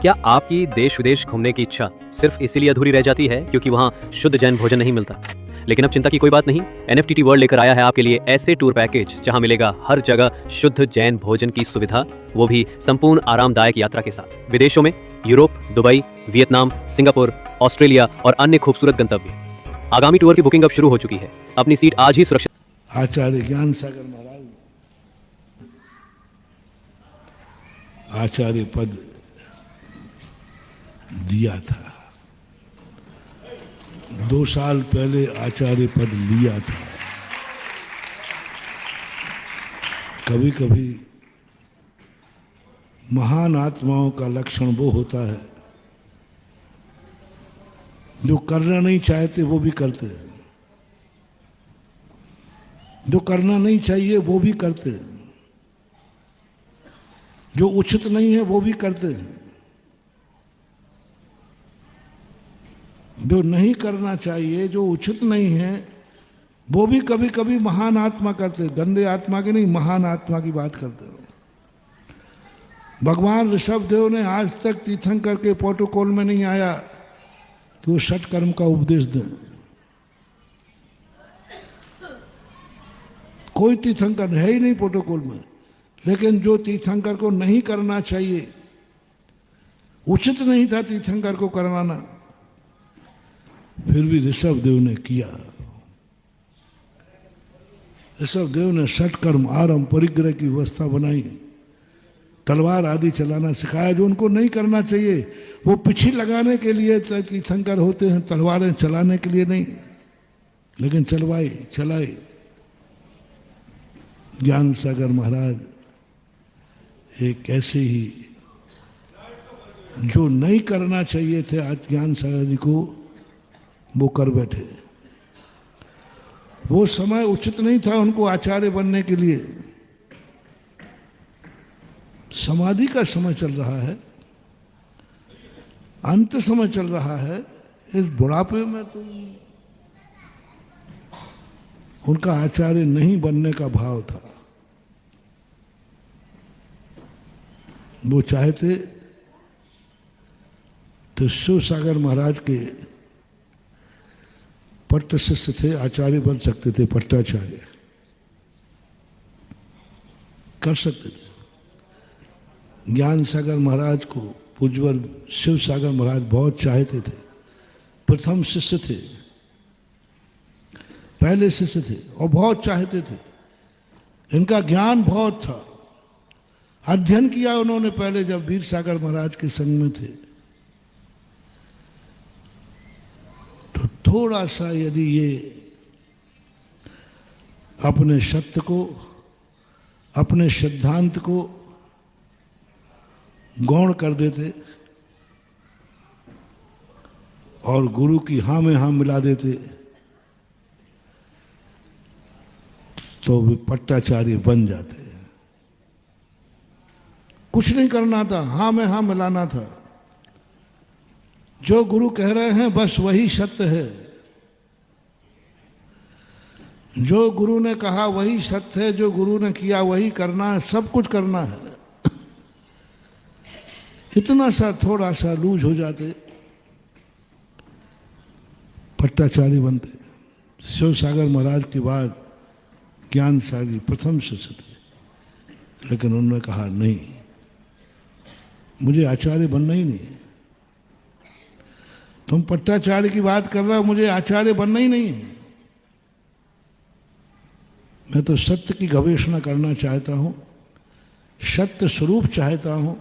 क्या आपकी देश विदेश घूमने की इच्छा सिर्फ इसीलिए अधूरी रह जाती है क्योंकि वहाँ शुद्ध जैन भोजन नहीं मिलता? लेकिन अब चिंता की कोई बात नहीं। एनएफटीटी वर्ल्ड लेकर आया है आपके लिए ऐसे टूर पैकेज जहां मिलेगा हर जगह शुद्ध जैन भोजन की सुविधा, वो भी संपूर्ण आरामदायक यात्रा के साथ। विदेशों में Europe, Dubai, Vietnam, Singapore, Australia और अन्य खूबसूरत गंतव्य। आगामी टूर की बुकिंग अब शुरू हो चुकी है। अपनी सीट आज ही सुरक्षित। आचार्य ज्ञान सागर महाराज आचार्य पद दिया था, 2 साल पहले आचार्य पद लिया था। कभी कभी महान आत्माओं का लक्षण वो होता है जो करना नहीं चाहते वो भी करते हैं, जो करना नहीं चाहिए वो भी करते हैं, जो उचित नहीं है वो भी करते हैं, जो नहीं करना चाहिए, जो उचित नहीं है वो भी कभी कभी महान आत्मा करते हैं। गंदे आत्मा की नहीं, महान आत्मा की बात करते हो। भगवान ऋषभदेव ने आज तक तीर्थंकर के प्रोटोकॉल में नहीं आया कि वो षट कर्म का उपदेश दें। कोई तीर्थंकर है ही नहीं प्रोटोकॉल में। लेकिन जो तीर्थंकर को नहीं करना चाहिए, उचित नहीं था तीर्थंकर को करवाना, फिर भी ऋषभदेव ने किया। ऋषभदेव ने षट कर्म, आरंभ, परिग्रह की व्यवस्था बनाई, तलवार आदि चलाना सिखाया जो उनको नहीं करना चाहिए। वो पीछे लगाने के लिए तीर्थंकर होते हैं, तलवारें चलाने के लिए नहीं, लेकिन चलाए। ज्ञान सागर महाराज एक ऐसे ही जो नहीं करना चाहिए थे आज ज्ञान सागर जी को, वो कर बैठे। वो समय उचित नहीं था उनको आचार्य बनने के लिए। समाधि का समय चल रहा है, अंत समय चल रहा है। इस बुढ़ापे में तो उनका आचार्य नहीं बनने का भाव था। वो चाहते तो शिव सागर महाराज के पट्ट शिष्य थे, आचार्य बन सकते थे, पट्टाचार्य कर सकते थे। ज्ञान सागर महाराज को पूज्यवर शिव सागर महाराज बहुत चाहते थे, प्रथम शिष्य थे, पहले शिष्य थे और बहुत चाहते थे। इनका ज्ञान बहुत था, अध्ययन किया उन्होंने पहले जब वीर सागर महाराज के संग में थे। तो थोड़ा सा यदि ये अपने सत्य को, अपने सिद्धांत को गौण कर देते और गुरु की हाँ में हाँ मिला देते तो वे पट्टाचार्य बन जाते। कुछ नहीं करना था, हाँ में हाँ मिलाना था। जो गुरु कह रहे हैं बस वही सत्य है, जो गुरु ने कहा वही सत्य है, जो गुरु ने किया वही करना है, सब कुछ करना है। इतना सा थोड़ा सा लूज हो जाते, पट्टाचार्य बनते। शिव सागर महाराज के बाद ज्ञान सागर प्रथम शिष्य थे, लेकिन उन्होंने कहा नहीं, मुझे आचार्य बनना ही नहीं है। तुम पट्टाचार्य की बात कर रहे हो, मुझे आचार्य बनना ही नहीं है। मैं तो सत्य की गवेषणा करना चाहता हूं, सत्य स्वरूप चाहता हूं।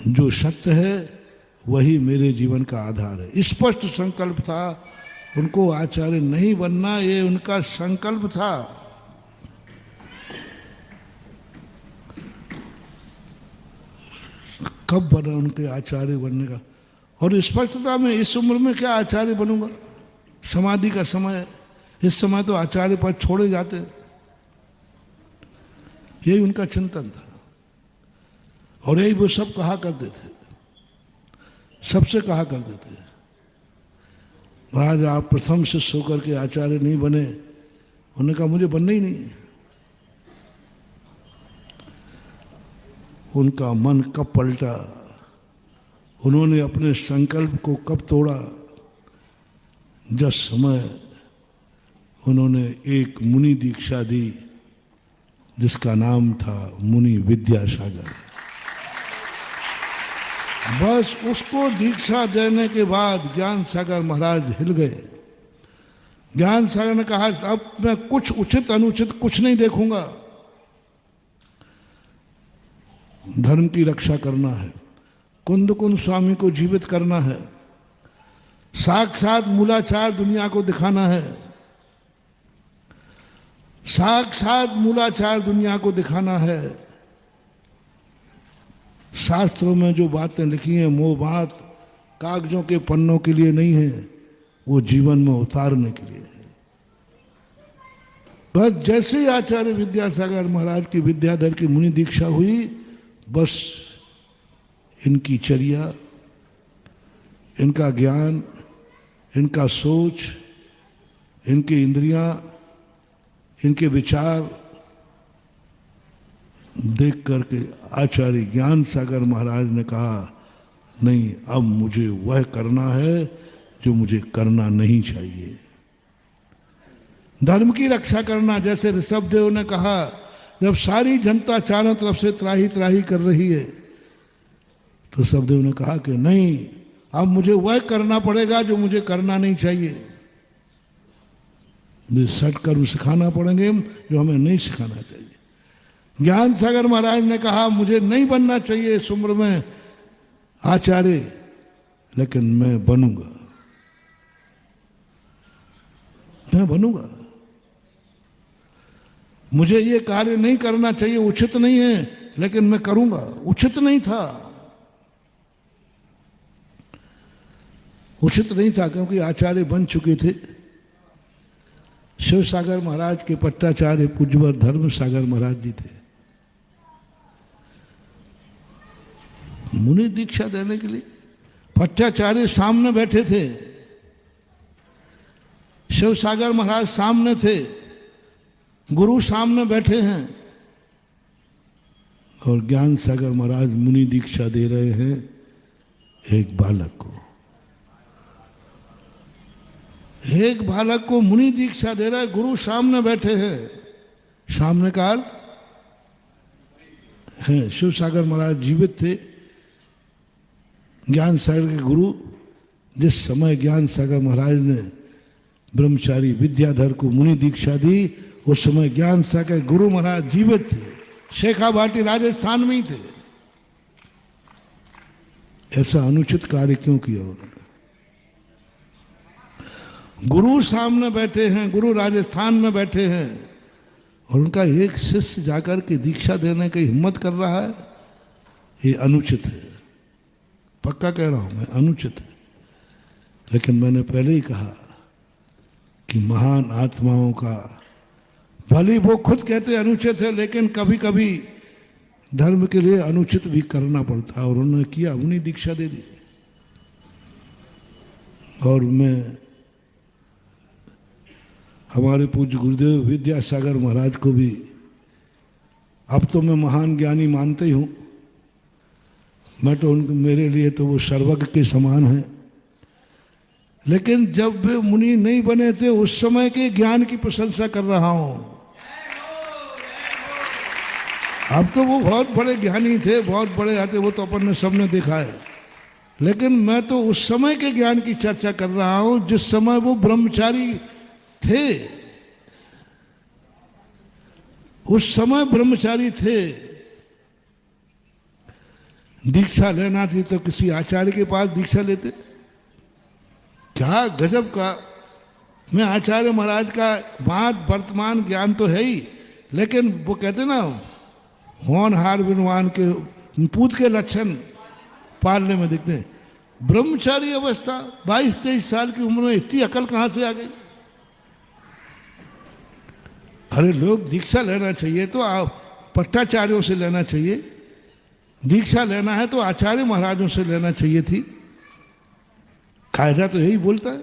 जो सत्य है वही मेरे जीवन का आधार है। स्पष्ट संकल्प था उनको आचार्य नहीं बनना, ये उनका संकल्प था। कब बना उनके आचार्य बनने का? और स्पष्टता में इस उम्र में क्या आचार्य बनूंगा? समाधि का समय, इस समय तो आचार्य पद छोड़े जाते। यही उनका चिंतन था और यही वो सब कहा करते थे, सबसे कहा करते थे। महाराज आप प्रथम शिष्य होकर के आचार्य नहीं बने, उन्होंने कहा मुझे बनना ही नहीं है। उनका मन कब पलटा, उन्होंने अपने संकल्प को कब तोड़ा, जिस समय उन्होंने एक मुनि दीक्षा दी जिसका नाम था मुनि विद्यासागर। बस उसको दीक्षा देने के बाद ज्ञान सागर महाराज हिल गए। ज्ञान सागर ने कहा अब मैं कुछ उचित अनुचित कुछ नहीं देखूंगा, धर्म की रक्षा करना है, कुंद कुंद स्वामी को जीवित करना है, साक्षात मूलाचार दुनिया को दिखाना है, साक्षात मूलाचार दुनिया को दिखाना है। शास्त्रों में जो बातें लिखी हैं वो बात कागजों के पन्नों के लिए नहीं है, वो जीवन में उतारने के लिए है। बस जैसे ही आचार्य विद्यासागर महाराज की विद्याधर की मुनि दीक्षा हुई, बस इनकी चर्या, इनका ज्ञान, इनका सोच, इनकी इंद्रियां, इनके विचार देख करके आचार्य ज्ञान सागर महाराज ने कहा नहीं, अब मुझे वह करना है जो मुझे करना नहीं चाहिए, धर्म की रक्षा करना। जैसे ऋषभदेव ने कहा जब सारी जनता चारों तरफ से त्राही त्राही कर रही है तो ऋषभदेव ने कहा कि नहीं, अब मुझे वह करना पड़ेगा जो मुझे करना नहीं चाहिए, सटकर्म सिखाना पड़ेंगे जो हमें नहीं सिखाना चाहिए। ज्ञान सागर महाराज ने कहा मुझे नहीं बनना चाहिए इस उम्र में आचार्य, लेकिन मैं बनूंगा, मैं बनूंगा। मुझे ये कार्य नहीं करना चाहिए, उचित नहीं है, लेकिन मैं करूंगा। उचित नहीं था, उचित नहीं था क्योंकि आचार्य बन चुके थे। शिव सागर महाराज के पट्टाचार्य पूज्यवर धर्म सागर महाराज जी थे। मुनि दीक्षा देने के लिए पट्टाचार्य सामने बैठे थे, शिव सागर महाराज सामने थे, गुरु सामने बैठे हैं और ज्ञान सागर महाराज मुनि दीक्षा दे रहे हैं एक बालक को। एक बालक को मुनि दीक्षा दे रहा है, गुरु सामने बैठे हैं। सामने काल है, शिव सागर महाराज जीवित थे। ज्ञान सागर के गुरु, जिस समय ज्ञान सागर महाराज ने ब्रह्मचारी विद्याधर को मुनि दीक्षा दी, उस समय ज्ञान सागर गुरु महाराज जीवित थे, शेखावाटी राजस्थान में ही थे। ऐसा अनुचित कार्य क्यों किया उन्होंने? गुरु सामने बैठे हैं, गुरु राजस्थान में बैठे हैं और उनका एक शिष्य जाकर के दीक्षा देने की हिम्मत कर रहा है, ये अनुचित है। पक्का कह रहा हूं मैं, अनुचित है। लेकिन मैंने पहले ही कहा कि महान आत्माओं का, भले वो खुद कहते अनुचित है, लेकिन कभी कभी धर्म के लिए अनुचित भी करना पड़ता है और उन्होंने किया, उन्हीं दीक्षा दे दी। और मैं हमारे पूज्य गुरुदेव विद्यासागर महाराज को भी अब तो मैं महान ज्ञानी मानते ही हूँ, मैं तो उनके, मेरे लिए तो वो सर्वज्ञ के समान है। लेकिन जब वे मुनि नहीं बने थे उस समय के ज्ञान की प्रशंसा कर रहा हूं। अब तो वो बहुत बड़े ज्ञानी थे, बहुत बड़े आते, वो तो अपन ने सबने देखा है। लेकिन मैं तो उस समय के ज्ञान की चर्चा कर रहा हूं जिस समय वो ब्रह्मचारी थे, उस समय ब्रह्मचारी थे। दीक्षा लेना थी तो किसी आचार्य के पास दीक्षा लेते। क्या गजब का! मैं आचार्य महाराज का बात वर्तमान ज्ञान तो है ही, लेकिन वो कहते ना होनहार विद्वान के पूत के लक्षण पालने में दिखते हैं। ब्रह्मचारी अवस्था 22-23 साल की उम्र में इतनी अकल कहां से आ गई? अरे लोग दीक्षा लेना चाहिए तो आप पट्टाचार्यों से लेना चाहिए, दीक्षा लेना है तो आचार्य महाराजों से लेना चाहिए थी। कायदा तो यही बोलता है।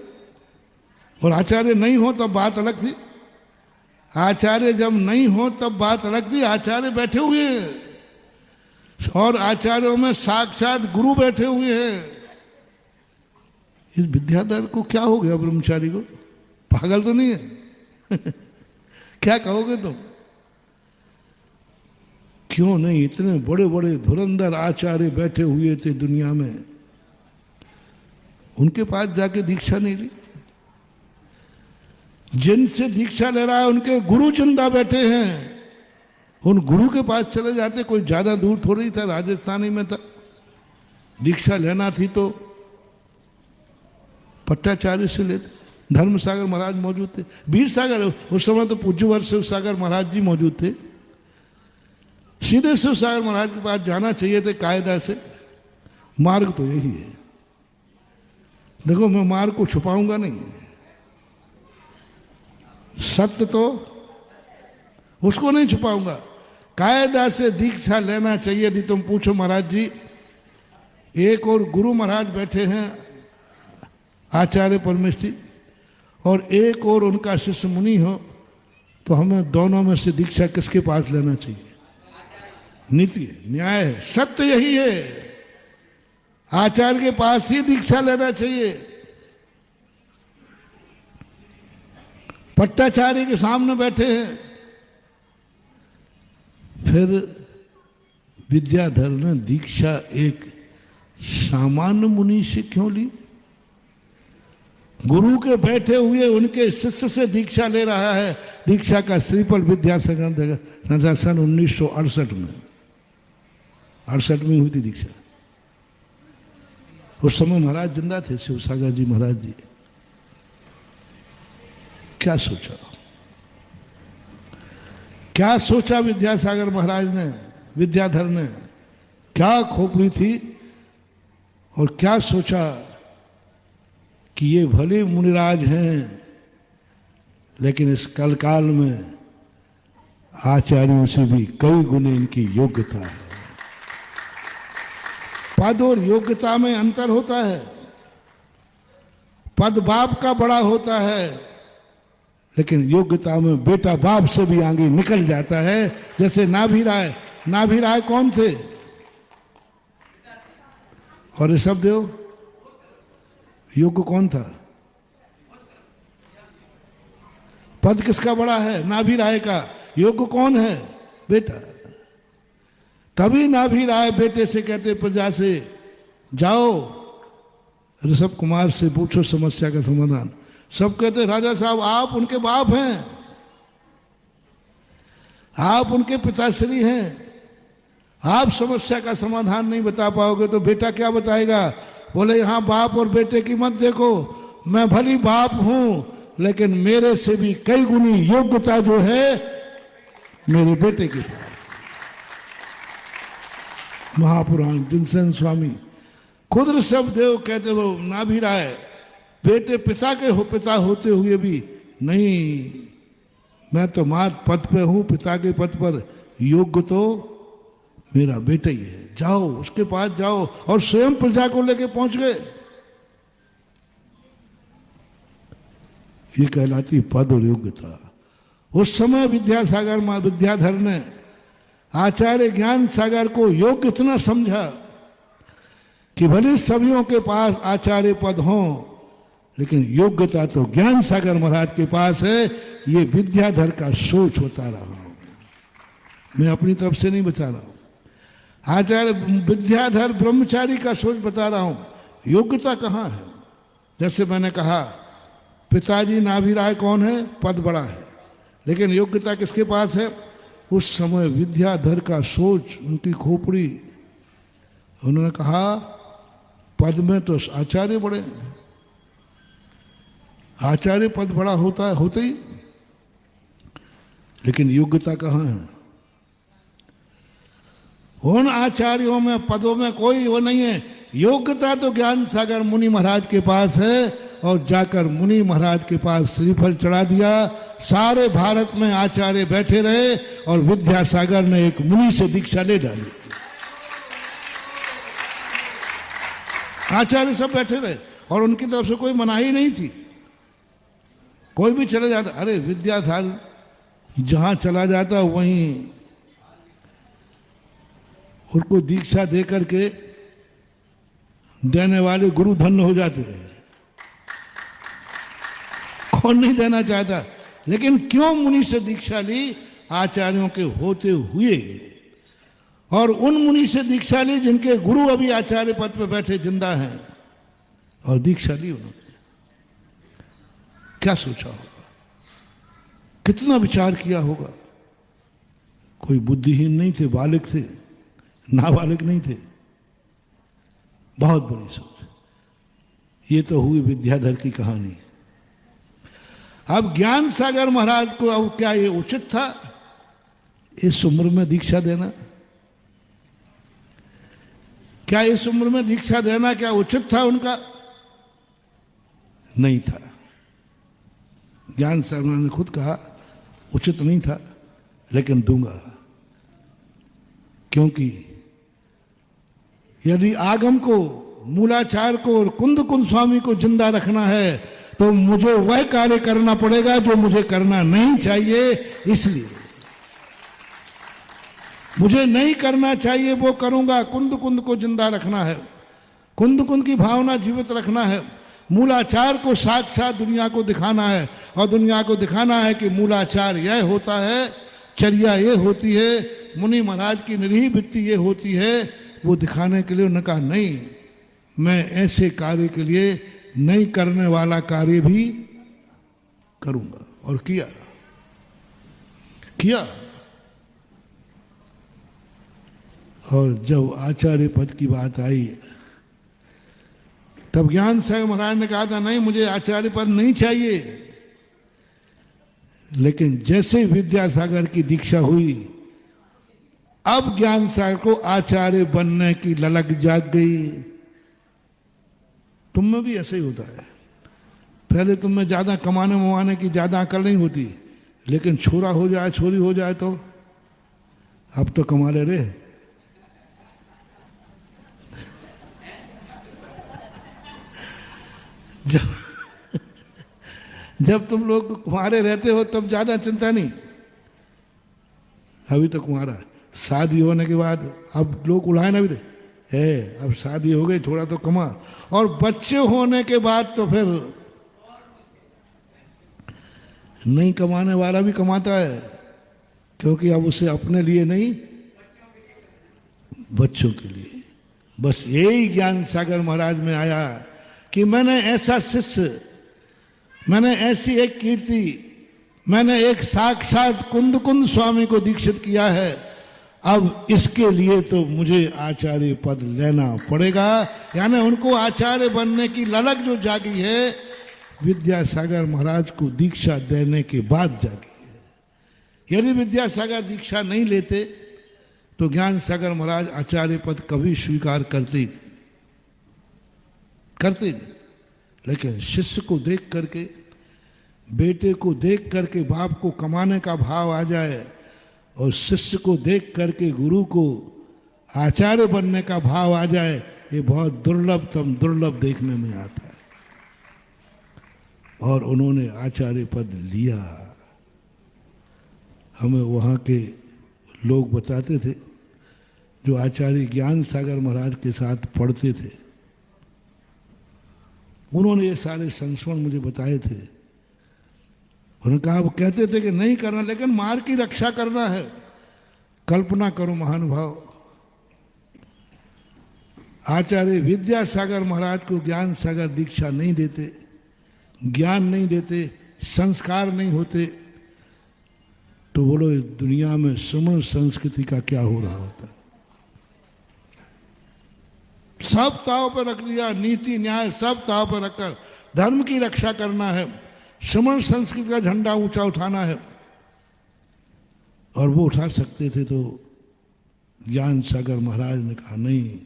और आचार्य नहीं हो तब बात अलग थी, आचार्य जब नहीं हो तब बात अलग थी। आचार्य बैठे हुए हैं, और आचार्यों में साक्षात गुरु बैठे हुए हैं। इस विद्याधर को क्या हो गया, ब्रह्मचारी को? पागल तो नहीं है? क्या कहोगे तुम? क्यों नहीं, इतने बड़े बड़े धुरंधर आचार्य बैठे हुए थे दुनिया में, उनके पास जाके दीक्षा नहीं ली। जिनसे दीक्षा ले रहा है उनके गुरु जिंदा बैठे हैं, उन गुरु के पास चले जाते। कोई ज्यादा दूर थोड़ी था, राजस्थानी में था। दीक्षा लेना थी तो पट्टाचार्य से लेते। धर्मसागर महाराज मौजूद थे, वीर सागर, उस समय तो पूज्यवर शिव सागर महाराज जी मौजूद थे। सीधे शिव सागर महाराज के पास जाना चाहिए थे कायदा से। मार्ग तो यही है। देखो, मैं मार्ग को छुपाऊंगा नहीं, सत्य तो उसको नहीं छुपाऊंगा। कायदा से दीक्षा लेना चाहिए। यदि तुम पूछो महाराज जी, एक और गुरु महाराज बैठे हैं आचार्य परमेष्ठी, और एक और उनका शिष्य मुनि हो, तो हमें दोनों में से दीक्षा किसके पास लेना चाहिए? नीति है, न्याय है, सत्य यही है। आचार्य के पास ही दीक्षा लेना चाहिए। पट्टाचार्य के सामने बैठे हैं। फिर विद्याधर ने दीक्षा एक सामान्य मुनि से क्यों ली? गुरु के बैठे हुए उनके शिष्य से दीक्षा ले रहा है। दीक्षा का श्रीफल विद्यासागर सन 1968 में 68 में हुई थी दीक्षा। उस समय महाराज जिंदा थे, शिव सागर जी महाराज जी। क्या सोचा, क्या सोचा विद्यासागर महाराज ने, विद्याधर ने? क्या खोपड़ी थी और क्या सोचा कि ये भले मुनिराज हैं, लेकिन इस कलकाल में आचार्यों से भी कई गुने इनकी योग्यता है। पद और योग्यता में अंतर होता है। पद बाप का बड़ा होता है, लेकिन योग्यता में बेटा बाप से भी आगे निकल जाता है। जैसे नाभि राय, नाभि राय कौन थे? और ऋषभदेव, योग्य कौन था? पद किसका बड़ा है? नाभि राय का। योग्य कौन है? बेटा। तभी नाभि राय बेटे से कहते प्रजा से, जाओ ऋषभ कुमार से पूछो समस्या का समाधान। सब कहते राजा साहब आप उनके बाप हैं, आप उनके पिताश्री हैं, आप समस्या का समाधान नहीं बता पाओगे तो बेटा क्या बताएगा? बोले यहां बाप और बेटे की मत देखो, मैं भली बाप हूं, लेकिन मेरे से भी कई गुनी योग्यता जो है मेरे बेटे के पास। महापुराण जिनसेन स्वामी खुद ऋषभदेव कहते हो नाभि राय बेटे पिता के हो, पिता होते हुए भी नहीं, मैं तो मात पद पे हूं, पिता के पद पर, योग्य तो मेरा बेटा ही है। जाओ उसके पास जाओ। और स्वयं प्रजा को लेके पहुंच गए। ये कहलाती पद और योग्यता। उस समय विद्याधर ने आचार्य ज्ञान सागर को योग्य इतना समझा कि भले सभियों के पास आचार्य पद हो, लेकिन योग्यता तो ज्ञान सागर महाराज के पास है। ये विद्याधर का सोच बता रहा हूं, मैं अपनी तरफ से नहीं बता रहा हूं। आचार्य विद्याधर ब्रह्मचारी का सोच बता रहा हूं। योग्यता कहाँ है? जैसे मैंने कहा पिताजी नाभि राय कौन है? पद बड़ा है, लेकिन योग्यता किसके पास है? उस समय विद्याधर का सोच, उनकी खोपड़ी, उन्होंने कहा पद में तो आचार्य बड़े हैं, आचार्य पद बड़ा होता है, होते ही, लेकिन योग्यता कहाँ है? उन आचार्यों में पदों में कोई वो नहीं है। योग्यता तो ज्ञान सागर मुनि महाराज के पास है। और जाकर मुनि महाराज के पास श्रीफल चढ़ा दिया। सारे भारत में आचार्य बैठे रहे और विद्यासागर ने एक मुनि से दीक्षा ले डाली। आचार्य सब बैठे रहे और उनकी तरफ से कोई मनाही नहीं थी। कोई भी चले जाता, अरे विद्याधर जहां चला जाता वहीं उनको दीक्षा दे करके देने वाले गुरु धन्य हो जाते हैं। कौन नहीं देना चाहता? लेकिन क्यों मुनि से दीक्षा ली? आचार्यों के होते हुए। और उन मुनि से दीक्षा ली जिनके गुरु अभी आचार्य पद पर बैठे जिंदा हैं, और दीक्षा ली उन्होंने। क्या सोचा होगा, कितना विचार किया होगा। कोई बुद्धिहीन नहीं थे, बालिक थे, नाबालिग नहीं थे। बहुत बड़ी सोच। ये तो हुई विद्याधर की कहानी। अब ज्ञान सागर महाराज को अब क्या ये उचित था इस उम्र में दीक्षा देना? क्या इस उम्र में दीक्षा देना क्या उचित था उनका? नहीं था। ज्ञान सागर ने खुद कहा उचित नहीं था, लेकिन दूंगा। क्योंकि यदि आगम को, मूलाचार को और कुंद कुंद स्वामी को जिंदा रखना है तो मुझे वह कार्य करना पड़ेगा जो मुझे करना नहीं चाहिए। इसलिए मुझे नहीं करना चाहिए वो करूंगा। कुंद कुंद को जिंदा रखना है, कुंद कुंद की भावना जीवित रखना है। मूलाचार को साक्षात दुनिया को दिखाना है, और दुनिया को दिखाना है कि मूलाचार यह होता है, चर्या ये होती है, मुनि महाराज की निरीह वृत्ति ये होती है। वो दिखाने के लिए उन्होंने कहा नहीं, मैं ऐसे कार्य के लिए नहीं करने वाला कार्य भी करूंगा। और किया। और जब आचार्य पद की बात आई तब ज्ञान सागर महाराज ने कहा था नहीं, मुझे आचार्य पद नहीं चाहिए। लेकिन जैसे विद्यासागर की दीक्षा हुई, अब ज्ञान सागर को आचार्य बनने की ललक जाग गई। तुम में भी ऐसे ही होता है। पहले तुम में ज्यादा कमाने मवाने की ज्यादा अकल नहीं होती, लेकिन छोरा हो जाए, छोरी हो जाए तो अब तो कमा ले रे। जब तुम लोग कुंवारे रहते हो तब ज्यादा चिंता नहीं। अभी तो कुंवारा, शादी होने के बाद अब लोग उड़ाए ना भी है, अब शादी हो गई थोड़ा तो कमा। और बच्चे होने के बाद तो फिर नहीं कमाने वाला भी कमाता है, क्योंकि अब उसे अपने लिए नहीं, बच्चों के लिए। बस यही ज्ञान सागर महाराज में आया कि मैंने ऐसा शिष्य, मैंने ऐसी एक कीर्ति, मैंने एक साक्षात कुंद कुंद स्वामी को दीक्षित किया है। अब इसके लिए तो मुझे आचार्य पद लेना पड़ेगा। यानी उनको आचार्य बनने की ललक जो जागी है, विद्यासागर महाराज को दीक्षा देने के बाद जागी है। यदि विद्यासागर दीक्षा नहीं लेते तो ज्ञान सागर महाराज आचार्य पद कभी स्वीकार करते ही नहीं। लेकिन शिष्य को देख करके, बेटे को देख करके बाप को कमाने का भाव आ जाए, और शिष्य को देख करके गुरु को आचार्य बनने का भाव आ जाए, ये बहुत दुर्लभतम दुर्लभ देखने में आता है। और उन्होंने आचार्य पद लिया। हमें वहाँ के लोग बताते थे जो आचार्य ज्ञान सागर महाराज के साथ पढ़ते थे, उन्होंने ये सारे संस्मरण मुझे बताए थे। उन्होंने कहा, वो कहते थे कि नहीं करना, लेकिन मार की रक्षा करना है। कल्पना करो महानुभाव, आचार्य विद्यासागर महाराज को ज्ञान सागर दीक्षा नहीं देते, ज्ञान नहीं देते, संस्कार नहीं होते, तो बोलो इस दुनिया में श्रमण संस्कृति का क्या हो रहा होता। सब ताव पर रख लिया, नीति न्याय सब ताव पर रखकर धर्म की रक्षा करना है, श्रमण संस्कृति का झंडा ऊंचा उठाना है। और वो उठा सकते थे तो ज्ञान सागर महाराज ने कहा नहीं,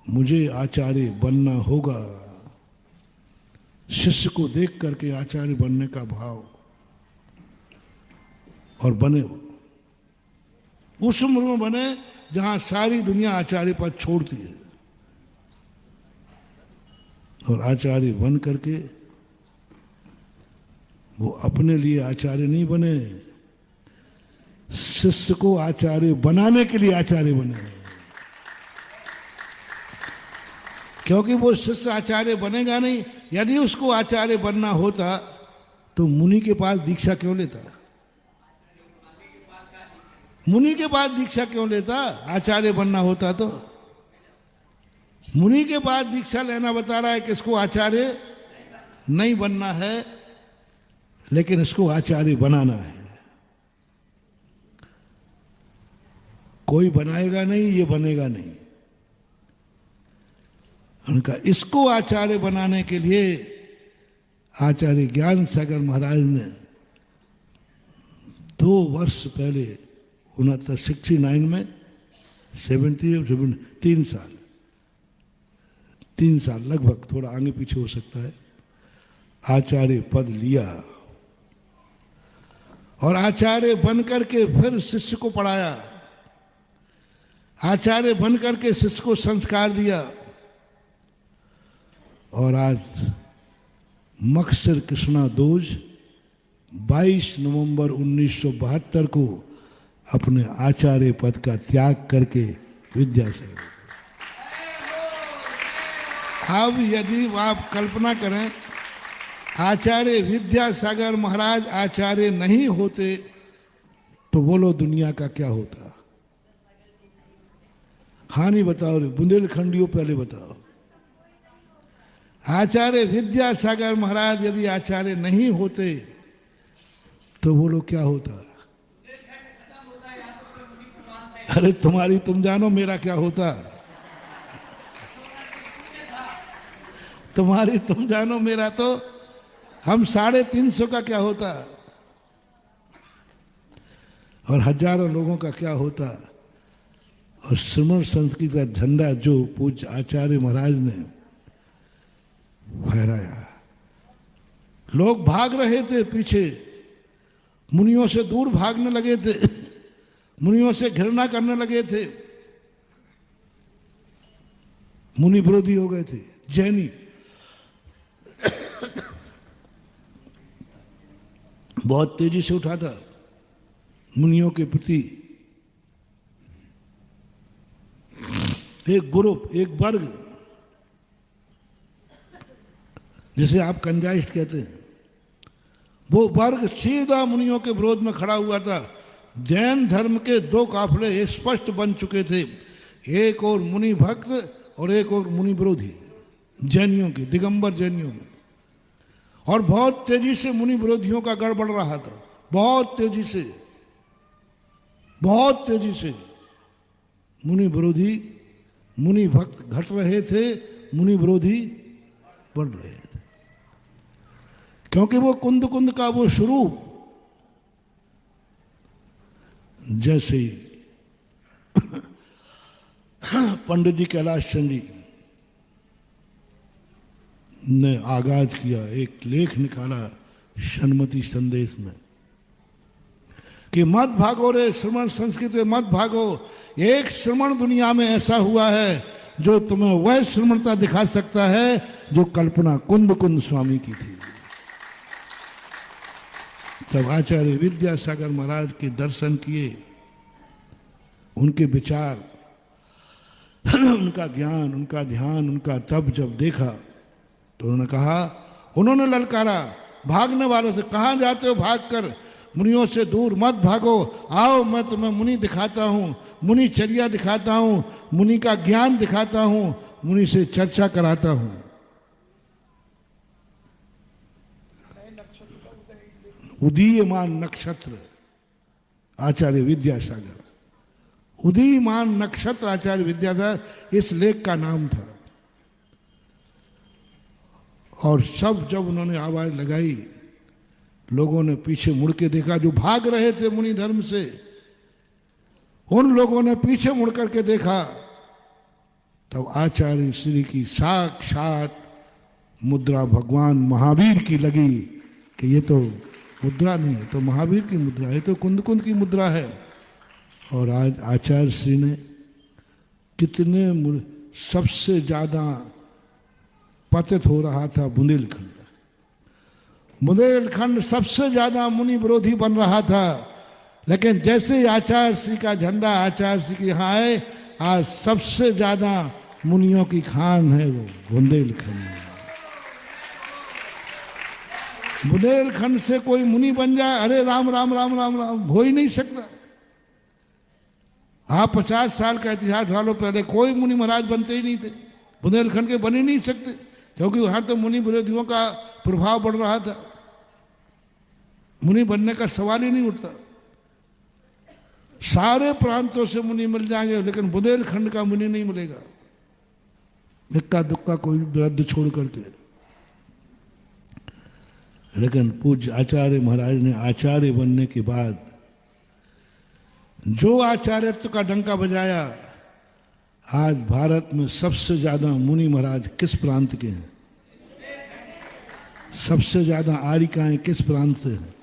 मुझे आचार्य बनना होगा। शिष्य को देख करके आचार्य बनने का भाव, और बने वो उस उम्र में बने जहां सारी दुनिया आचार्य पद छोड़ती है। और आचार्य बन करके वो अपने लिए आचार्य नहीं बने, शिष्य को आचार्य बनाने के लिए आचार्य बने। क्योंकि वो शिष्य आचार्य बनेगा नहीं। यदि उसको आचार्य बनना होता तो मुनि के पास दीक्षा क्यों लेता? मुनि के पास दीक्षा क्यों लेता? आचार्य बनना होता तो। मुनि के पास दीक्षा लेना बता रहा है कि इसको आचार्य नहीं बनना है, लेकिन इसको आचार्य बनाना है। कोई बनाएगा नहीं, ये बनेगा नहीं। उनका इसको आचार्य बनाने के लिए आचार्य ज्ञान सागर महाराज ने 2 वर्ष पहले 69 में 3 साल लगभग, थोड़ा आगे पीछे हो सकता है, आचार्य पद लिया और आचार्य बन करके फिर शिष्य को पढ़ाया, आचार्य बन करके शिष्य को संस्कार दिया। और आज मक्सर कृष्णा दोज 22 नवंबर 1972 को अपने आचार्य पद का त्याग करके विद्यासागर। अब यदि आप कल्पना करें आचार्य विद्यासागर महाराज आचार्य नहीं होते तो बोलो दुनिया का क्या होता? हाँ नहीं बताओ रे, बुंदेलखंडियों पहले बताओ। आचार्य विद्यासागर महाराज यदि आचार्य नहीं होते तो बोलो क्या होता? अरे तुम जानो मेरा क्या होता? तुम जानो मेरा तो हम 350 का क्या होता और हजारों लोगों का क्या होता। और श्रमण संस्कृति का झंडा जो पूज्य आचार्य महाराज ने फहराया, लोग भाग रहे थे पीछे, मुनियों से दूर भागने लगे थे, मुनियों से घृणा करने लगे थे, मुनि विरोधी हो गए थे, जैनी। बहुत तेजी से उठा था मुनियों के प्रति एक ग्रुप, एक वर्ग, जिसे आप कंजाइस्ट कहते हैं, वो वर्ग सीधा मुनियों के विरोध में खड़ा हुआ था। जैन धर्म के 2 काफले स्पष्ट बन चुके थे, एक और मुनि भक्त और एक और मुनि विरोधी, जैनियों के, दिगंबर जैनियों में। और बहुत तेजी से मुनि विरोधियों का गढ़ बढ़ रहा था, बहुत तेजी से मुनि विरोधी, मुनि भक्त घट रहे थे, मुनि विरोधी बढ़ रहे थे, क्योंकि वो कुंद कुंद का वो शुरू, जैसे पंडित जी कैलाश चंद जी ने आगाज किया, एक लेख निकाला सन्मति संदेश में कि मत भागो रे श्रमण संस्कृति, मत भागो। एक श्रमण दुनिया में ऐसा हुआ है जो तुम्हें वह श्रमणता दिखा सकता है जो कल्पना कुंद कुंद स्वामी की थी। तब आचार्य विद्यासागर महाराज के दर्शन किए, उनके विचार, उनका ज्ञान, उनका ध्यान, उनका तप जब देखा तो उन्होंने कहा, उन्होंने ललकारा भागने वालों से, कहां जाते हो भागकर, मुनियों से दूर मत भागो, आओ मैं तुम्हें मुनि दिखाता हूं, मुनि चर्या दिखाता हूं, मुनि का ज्ञान दिखाता हूं, मुनि से चर्चा कराता हूं। उदीयमान नक्षत्र आचार्य विद्यासागर, उदीयमान नक्षत्र आचार्य विद्यासागर इस लेख का नाम था। और सब जब उन्होंने आवाज लगाई, लोगों ने पीछे मुड़ के देखा, जो भाग रहे थे मुनि धर्म से, उन लोगों ने पीछे मुड़ करके देखा, तब आचार्य श्री की साक्षात मुद्रा भगवान महावीर की लगी कि ये तो मुद्रा नहीं है, तो महावीर की मुद्रा है, तो कुंद कुंद की मुद्रा है। और आज आचार्य श्री ने कितने सबसे ज्यादा पतित हो रहा था बुंदेलखंड, बुंदेलखंड सबसे ज्यादा मुनि विरोधी बन रहा था, लेकिन जैसे ही आचार्य श्री का झंडा आचार्य श्री के यहाँ आए, आज सबसे ज्यादा मुनियों की खान है वो बुंदेलखंड। बुंदेलखंड से कोई मुनि बन जाए, अरे राम राम राम राम राम, हो ही नहीं सकता। आप 50 साल का इतिहास डालो, पहले कोई मुनि महाराज बनते ही नहीं थे, बुंदेलखंड के बन ही नहीं सकते, क्योंकि वहां तो मुनि विरोधियों का प्रभाव बढ़ रहा था। मुनि बनने का सवाल ही नहीं उठता। सारे प्रांतों से मुनि मिल जाएंगे, लेकिन बुंदेलखंड का मुनि नहीं मिलेगा, इक्का दुक्का कोई वृद्ध छोड़ करके। लेकिन पूज्य आचार्य महाराज ने आचार्य बनने के बाद जो आचार्यत्व का डंका बजाया, आज भारत में सबसे ज्यादा मुनि महाराज किस प्रांत के हैं? सबसे ज्यादा आरिकाएं किस प्रांत से हैं?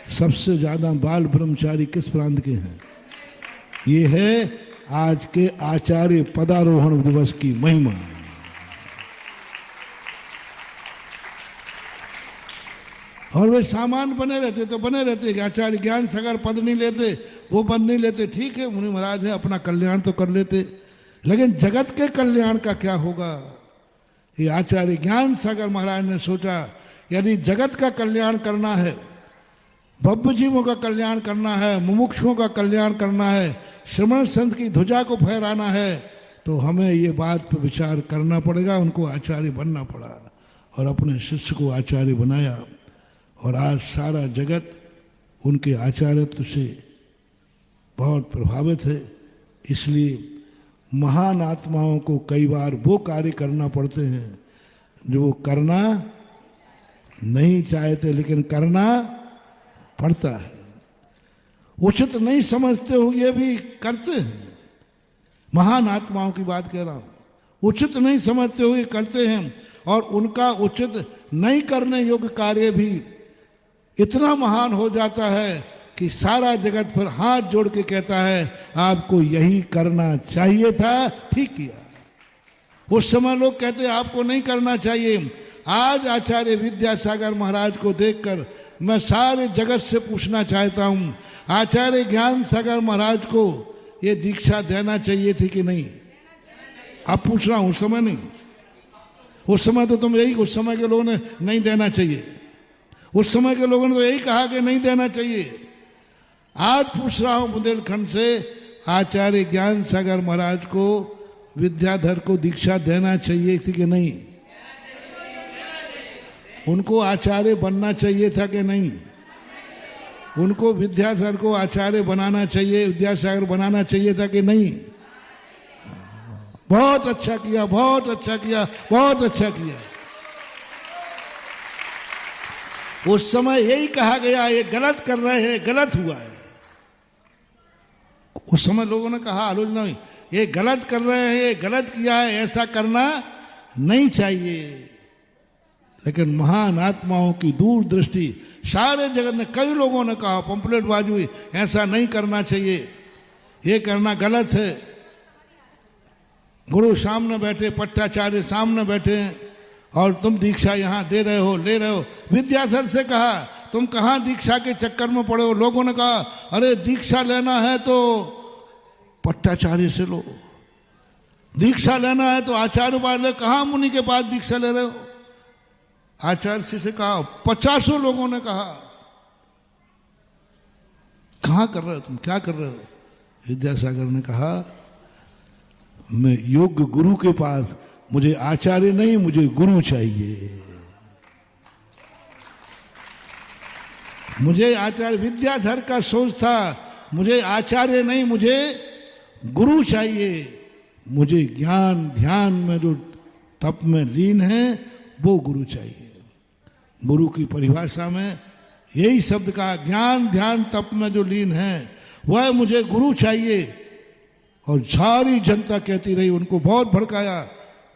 सबसे ज्यादा बाल ब्रह्मचारी किस प्रांत के हैं? ये है आज के आचार्य पदारोहण दिवस की महिमा। और वे सामान बने रहते तो बने रहते कि आचार्य ज्ञान सागर पद नहीं लेते, वो पद नहीं लेते, ठीक है मुनि महाराज है, अपना कल्याण तो कर लेते, लेकिन जगत के कल्याण का क्या होगा? ये आचार्य ज्ञान सागर महाराज ने सोचा, यदि जगत का कल्याण करना है, भव्य जीवों का कल्याण करना है, मुमुक्षुओं का कल्याण करना है, श्रमण संत की ध्वजा को फहराना है, तो हमें ये बात पर विचार करना पड़ेगा। उनको आचार्य बनना पड़ा और अपने शिष्य को आचार्य बनाया। और आज सारा जगत उनके आचार्यत्व से बहुत प्रभावित है। इसलिए महान आत्माओं को कई बार वो कार्य करना पड़ते हैं जो वो करना नहीं चाहते, लेकिन करना पड़ता है। उचित नहीं समझते हो ये भी करते हैं। महान आत्माओं की बात कह रहा हूं, उचित नहीं समझते हुए करते हैं, और उनका उचित नहीं करने योग्य कार्य भी इतना महान हो जाता है कि सारा जगत फिर हाथ जोड़ के कहता है आपको यही करना चाहिए था, ठीक किया। उस समय लोग कहते आपको नहीं करना चाहिए। आज आचार्य विद्यासागर महाराज को देखकर मैं सारे जगत से पूछना चाहता हूं, आचार्य ज्ञान सागर महाराज को ये दीक्षा देना चाहिए थी कि नहीं? अब पूछ रहा हूं, उस समय नहीं। उस समय तो तुम यही, उस समय के लोगों ने नहीं देना चाहिए, उस समय के लोगों ने तो यही कहा कि नहीं देना चाहिए। आज पूछ रहा हूं बुंदेलखंड से, आचार्य ज्ञान सागर महाराज को, विद्याधर को दीक्षा देना चाहिए थी कि नहीं? उनको आचार्य बनना चाहिए था कि नहीं? उनको विद्याधर को आचार्य बनाना चाहिए, विद्यासागर बनाना चाहिए था कि नहीं? बहुत अच्छा किया, बहुत अच्छा किया, बहुत अच्छा किया। उस समय यही कहा गया ये गलत कर रहे हैं, गलत हुआ है। उस समय लोगों ने कहा आलोचना, ये गलत कर रहे हैं, ये गलत किया है, ऐसा करना नहीं चाहिए। लेकिन महान आत्माओं की दूरदृष्टि, सारे जगत ने, कई लोगों ने कहा, पंपलेट बाजी हुई, ऐसा नहीं करना चाहिए, ये करना गलत है। गुरु सामने बैठे, पट्टाचार्य सामने बैठे हैं, और तुम दीक्षा यहाँ दे रहे हो, ले रहे हो। विद्याधर से कहा तुम कहाँ दीक्षा के चक्कर में पड़े हो? लोगों ने कहा अरे दीक्षा लेना है तो पट्टाचार्य से लो, दीक्षा लेना है तो आचार्य वाले, कहाँ मुनि के पास दीक्षा ले रहे हो? आचार्य से कहा, 50 लोगों ने कहा कहाँ कर रहे हो तुम, क्या कर रहे हो? विद्यासागर ने कहा मैं योग्य गुरु के पास, मुझे आचार्य नहीं, मुझे गुरु चाहिए। मुझे आचार्य, विद्याधर का सोच था मुझे आचार्य नहीं, मुझे गुरु चाहिए। मुझे ज्ञान ध्यान में जो तप में लीन है वो गुरु चाहिए। गुरु की परिभाषा में यही शब्द का, ज्ञान ध्यान तप में जो लीन है वह मुझे गुरु चाहिए। और सारी जनता कहती रही, उनको बहुत भड़काया।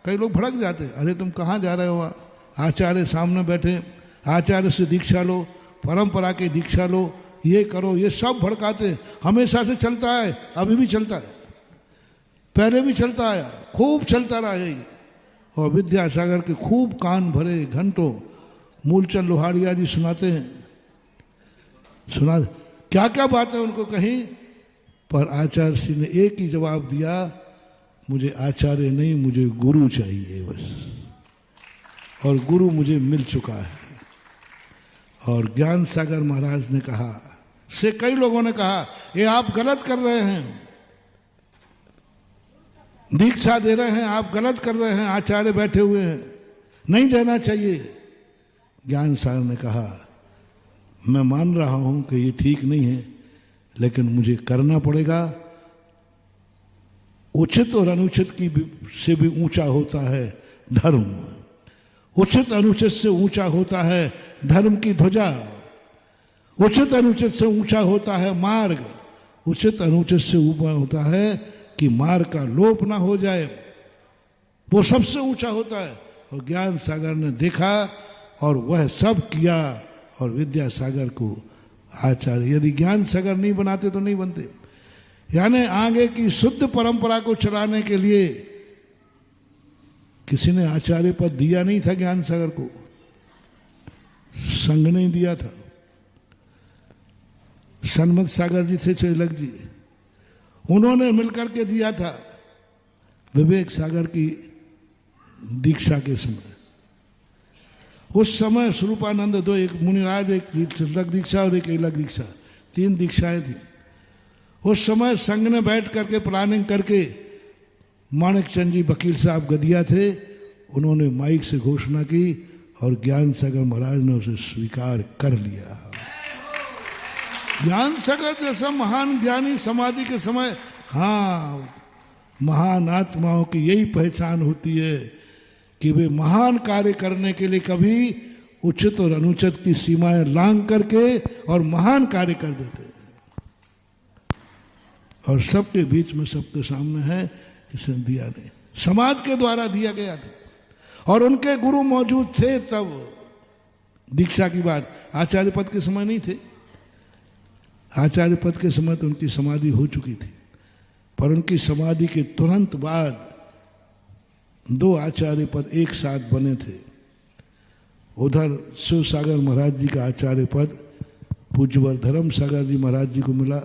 कई लोग भड़क जाते, अरे तुम कहाँ जा रहे हो? आचार्य सामने बैठे, आचार्य से दीक्षा लो, परंपरा की दीक्षा लो, ये करो, ये सब भड़काते। हमेशा से चलता है, अभी भी चलता है, पहले भी चलता है, खूब चलता रहा है। और विद्यासागर के खूब कान भरे, घंटों मूलचंद लोहाड़िया जी सुनाते हैं, सुना क्या क्या बातें उनको कही। पर आचार्य श्री ने एक ही जवाब दिया, मुझे आचार्य नहीं, मुझे गुरु चाहिए बस, और गुरु मुझे मिल चुका है। और ज्ञान सागर महाराज ने कहा, से कई लोगों ने कहा ये आप गलत कर रहे हैं, दीक्षा दे रहे हैं, आप गलत कर रहे हैं, आचार्य बैठे हुए हैं, नहीं देना चाहिए। ज्ञान सागर ने कहा मैं मान रहा हूं कि ये ठीक नहीं है, लेकिन मुझे करना पड़ेगा। उचित और अनुचित की से भी ऊंचा होता है धर्म, उचित अनुचित से ऊंचा होता है धर्म की ध्वजा, उचित अनुचित से ऊंचा होता है मार्ग, उचित अनुचित से ऊपर होता है कि मार्ग का लोप ना हो जाए, वो सबसे ऊंचा होता है। और ज्ञान सागर ने देखा और वह सब किया, और विद्यासागर को आचार्य, यदि ज्ञान सागर नहीं बनाते तो नहीं बनते। यानी आगे की शुद्ध परंपरा को चलाने के लिए किसी ने आचार्य पद दिया नहीं था ज्ञान सागर को, संघ नहीं दिया था। सन्मत सागर जी थे चेलक जी, उन्होंने मिलकर के दिया था विवेक सागर की दीक्षा के समय। उस समय स्वरूपानंद दो, एक मुनिराज, एक तिलक दीक्षा और एक एलक दीक्षा, 3 दीक्षाएं थी। उस समय संघ ने बैठ करके प्लानिंग करके, माणिक चंद जी वकील साहब गदिया थे, उन्होंने माइक से घोषणा की और ज्ञान सागर महाराज ने उसे स्वीकार कर लिया। ज्ञान सागर जैसा महान ज्ञानी समाधि के समय, हाँ, महान आत्माओं की यही पहचान होती है कि वे महान कार्य करने के लिए कभी उचित और अनुचित की सीमाएं लांघ करके और महान कार्य कर देते हैं। और सबके बीच में, सबके सामने है, किसी ने दिया नहीं, समाज के द्वारा दिया गया था। और उनके गुरु मौजूद थे तब, दीक्षा की बात, आचार्य पद के समय नहीं थे। आचार्य पद के समय तो उनकी समाधि हो चुकी थी, पर उनकी समाधि के तुरंत बाद 2 आचार्य पद एक साथ बने थे। उधर शिव सागर महाराज जी का आचार्य पद पूज्यवर धर्म सागर जी महाराज जी को मिला,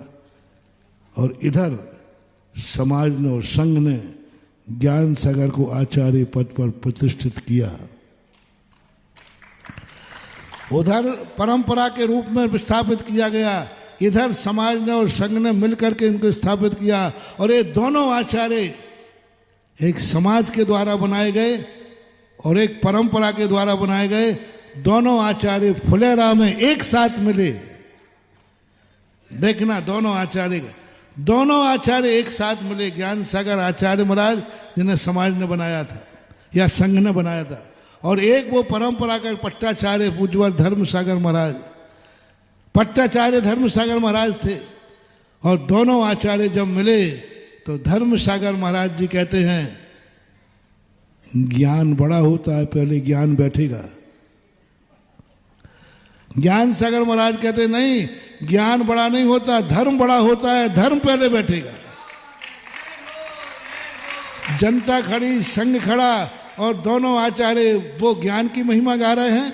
और इधर समाज ने और संघ ने ज्ञान सागर को आचार्य पद पर प्रतिष्ठित किया। उधर परंपरा के रूप में विस्थापित किया गया, इधर समाज ने और संघ ने मिलकर के इनको स्थापित किया। और ये दोनों आचार्य एक समाज के द्वारा बनाए गए और एक परंपरा के द्वारा बनाए गए, दोनों आचार्य फुलेरा में एक साथ मिले। देखना, दोनों आचार्य एक साथ मिले। ज्ञान सागर आचार्य महाराज जिन्हें समाज ने बनाया था या संघ ने बनाया था, और एक वो परंपरा का पट्टाचार्य पूज्यवर धर्म सागर महाराज, पट्टाचार्य धर्म सागर महाराज थे। और दोनों आचार्य जब मिले तो धर्म सागर महाराज जी कहते हैं, ज्ञान बड़ा होता है, पहले ज्ञान बैठेगा। ज्ञान सागर महाराज कहते नहीं, ज्ञान बड़ा नहीं होता, धर्म बड़ा होता है, धर्म पहले बैठेगा। जनता खड़ी, संघ खड़ा, और दोनों आचार्य वो ज्ञान की महिमा गा रहे हैं।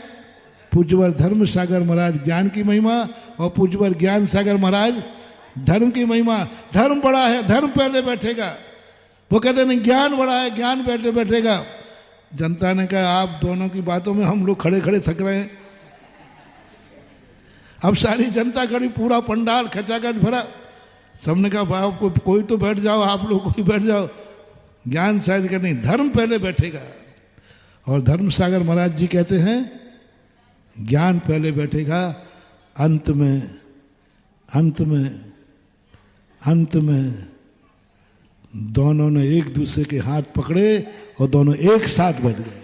पूज्यवर धर्म सागर महाराज ज्ञान की महिमा, और पूज्यवर ज्ञान सागर महाराज धर्म की महिमा। धर्म बड़ा है, धर्म पहले बैठेगा। वो कहते नहीं, ज्ञान बड़ा है, ज्ञान पहले बैठेगा। जनता ने कहा, आप दोनों की बातों में हम लोग खड़े खड़े थक रहे हैं। अब सारी जनता खड़ी, पूरा पंडाल खचाखच भरा। सबने कहा, आपको कोई तो बैठ जाओ, आप लोग कोई बैठ जाओ। ज्ञान सागर का नहीं, धर्म पहले बैठेगा। और धर्म सागर महाराज जी कहते हैं, ज्ञान पहले बैठेगा। अंत में दोनों ने एक दूसरे के हाथ पकड़े और दोनों एक साथ बैठ गए।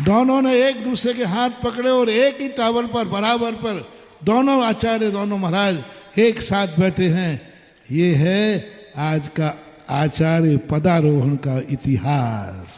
दोनों ने एक दूसरे के हाथ पकड़े और एक ही टावर पर बराबर पर दोनों आचार्य, दोनों महाराज एक साथ बैठे हैं। ये है आज का आचार्य पदारोहण का इतिहास।